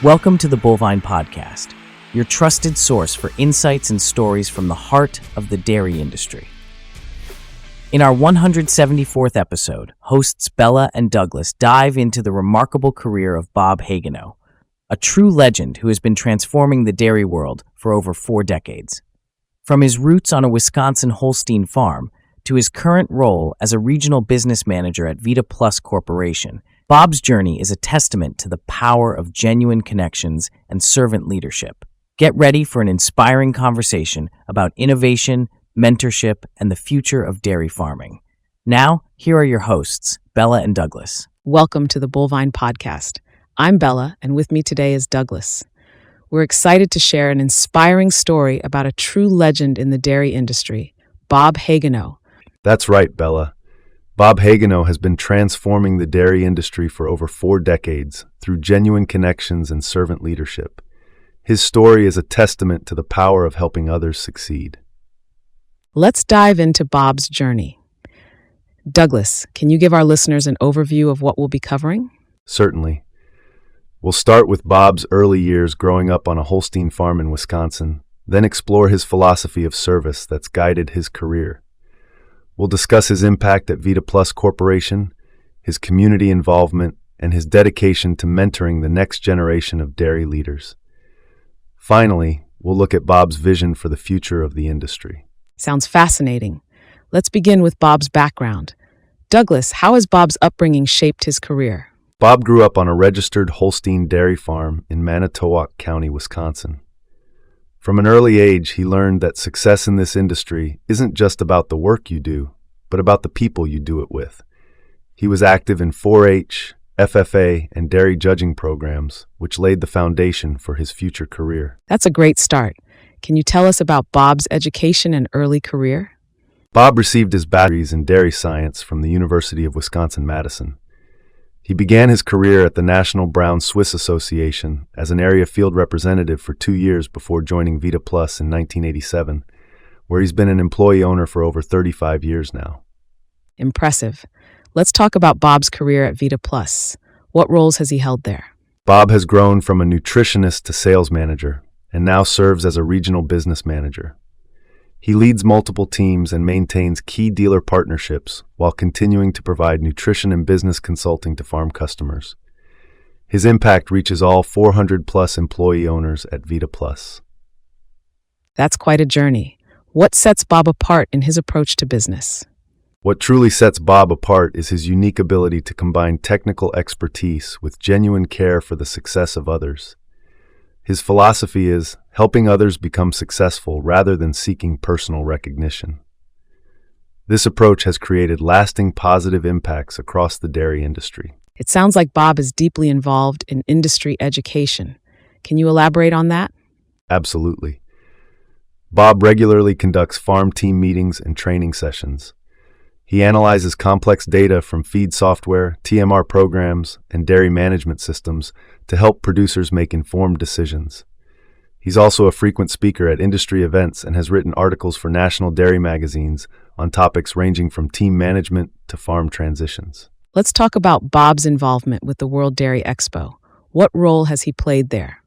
Welcome to the Bullvine Podcast, your trusted source for insights and stories from the heart of the dairy industry. In our 174th episode, hosts Bella and Douglas dive into the remarkable career of Bob Hagenow, a true legend who has been transforming the dairy world for over 4 decades. From his roots on a Wisconsin Holstein farm to his current role as a regional business manager at Vita Plus Corporation, Bob's journey is a testament to the power of genuine connections and servant leadership. Get ready for an inspiring conversation about innovation, mentorship, and the future of dairy farming. Now, here are your hosts, Bella and Douglas. Welcome to the Bullvine Podcast. I'm Bella, and with me today is Douglas. We're excited to share an inspiring story about a true legend in the dairy industry, Bob Hagenow. That's right, Bella. Bob Hagenow has been transforming the dairy industry for over 4 decades through genuine connections and servant leadership. His story is a testament to the power of helping others succeed. Let's dive into Bob's journey. Douglas, can you give our listeners an overview of what we'll be covering? Certainly. We'll start with Bob's early years growing up on a Holstein farm in Wisconsin, then explore his philosophy of service that's guided his career. We'll discuss his impact at Vita Plus Corporation, his community involvement, and his dedication to mentoring the next generation of dairy leaders. Finally, we'll look at Bob's vision for the future of the industry. Sounds fascinating. Let's begin with Bob's background. Douglas, how has Bob's upbringing shaped his career? Bob grew up on a registered Holstein dairy farm in Manitowoc County, Wisconsin. From an early age, he learned that success in this industry isn't just about the work you do, but about the people you do it with. He was active in 4-H, FFA, and dairy judging programs, which laid the foundation for his future career. That's a great start. Can you tell us about Bob's education and early career? Bob received his bachelor's in dairy science from the University of Wisconsin-Madison. He began his career at the National Brown Swiss Association as an area field representative for 2 years before joining Vita Plus in 1987, where he's been an employee owner for over 35 years now. Impressive. Let's talk about Bob's career at Vita Plus. What roles has he held there? Bob has grown from a nutritionist to sales manager and now serves as a regional business manager. He leads multiple teams and maintains key dealer partnerships while continuing to provide nutrition and business consulting to farm customers. His impact reaches all 400-plus employee owners at Vita Plus. That's quite a journey. What sets Bob apart in his approach to business? What truly sets Bob apart is his unique ability to combine technical expertise with genuine care for the success of others. His philosophy is helping others become successful rather than seeking personal recognition. This approach has created lasting positive impacts across the dairy industry. It sounds like Bob is deeply involved in industry education. Can you elaborate on that? Absolutely. Bob regularly conducts farm team meetings and training sessions. He analyzes complex data from feed software, TMR programs, and dairy management systems to help producers make informed decisions. He's also a frequent speaker at industry events and has written articles for national dairy magazines on topics ranging from team management to farm transitions. Let's talk about Bob's involvement with the World Dairy Expo. What role has he played there?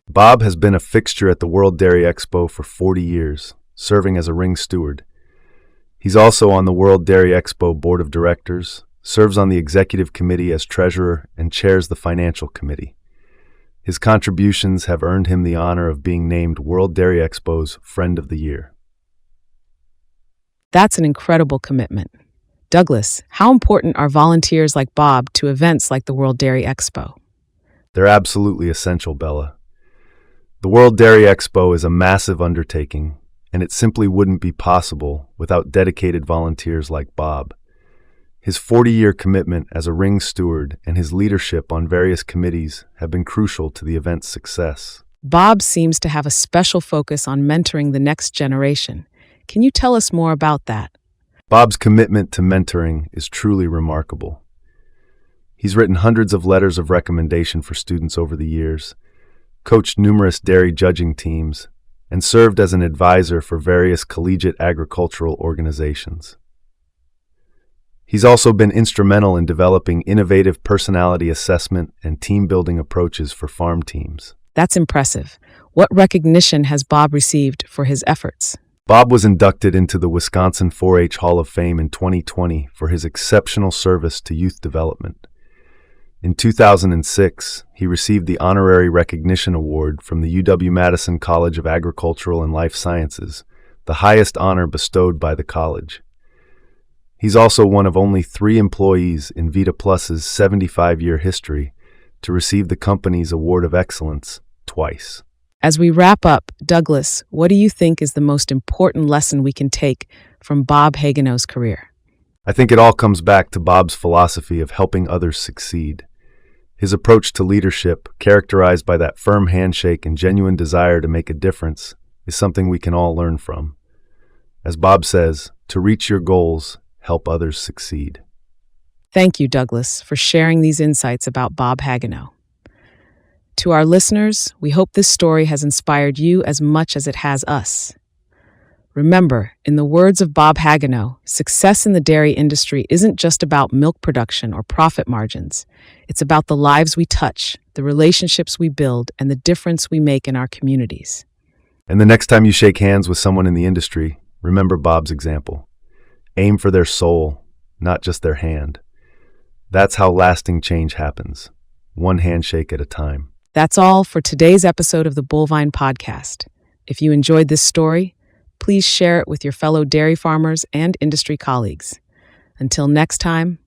Bob has been a fixture at the World Dairy Expo for 40 years, serving as a ring steward. He's also on the World Dairy Expo Board of Directors, serves on the executive committee as treasurer, and chairs the financial committee. His contributions have earned him the honor of being named World Dairy Expo's Friend of the Year. That's an incredible commitment. Douglas, how important are volunteers like Bob to events like the World Dairy Expo? They're absolutely essential, Bella. The World Dairy Expo is a massive undertaking, and it simply wouldn't be possible without dedicated volunteers like Bob. His 40-year commitment as a ring steward and his leadership on various committees have been crucial to the event's success. Bob seems to have a special focus on mentoring the next generation. Can you tell us more about that? Bob's commitment to mentoring is truly remarkable. He's written hundreds of letters of recommendation for students over the years, coached numerous dairy judging teams, and served as an advisor for various collegiate agricultural organizations. He's also been instrumental in developing innovative personality assessment and team-building approaches for farm teams. That's impressive. What recognition has Bob received for his efforts? Bob was inducted into the Wisconsin 4-H Hall of Fame in 2020 for his exceptional service to youth development. In 2006, he received the Honorary Recognition Award from the UW-Madison College of Agricultural and Life Sciences, the highest honor bestowed by the college. He's also one of only 3 employees in Vita Plus's 75-year history to receive the company's Award of Excellence twice. As we wrap up, Douglas, what do you think is the most important lesson we can take from Bob Hagenow's career? I think it all comes back to Bob's philosophy of helping others succeed. His approach to leadership, characterized by that firm handshake and genuine desire to make a difference, is something we can all learn from. As Bob says, to reach your goals, help others succeed. Thank you, Douglas, for sharing these insights about Bob Hagenow. To our listeners, we hope this story has inspired you as much as it has us. Remember, in the words of Bob Hagenow, success in the dairy industry isn't just about milk production or profit margins. It's about the lives we touch, the relationships we build, and the difference we make in our communities. And the next time you shake hands with someone in the industry, remember Bob's example. Aim for their soul, not just their hand. That's how lasting change happens, one handshake at a time. That's all for today's episode of the Bullvine Podcast. If you enjoyed this story, please share it with your fellow dairy farmers and industry colleagues. Until next time,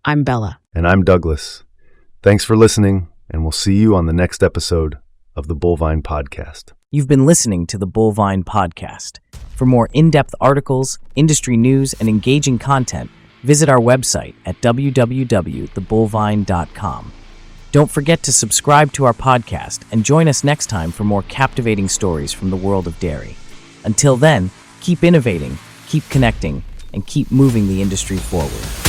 I'm Bella. And I'm Douglas. Thanks for listening, and we'll see you on the next episode of the Bullvine Podcast. You've been listening to the Bullvine Podcast. For more in-depth articles, industry news, and engaging content, visit our website at www.thebullvine.com. Don't forget to subscribe to our podcast and join us next time for more captivating stories from the world of dairy. Until then, keep innovating, keep connecting, and keep moving the industry forward.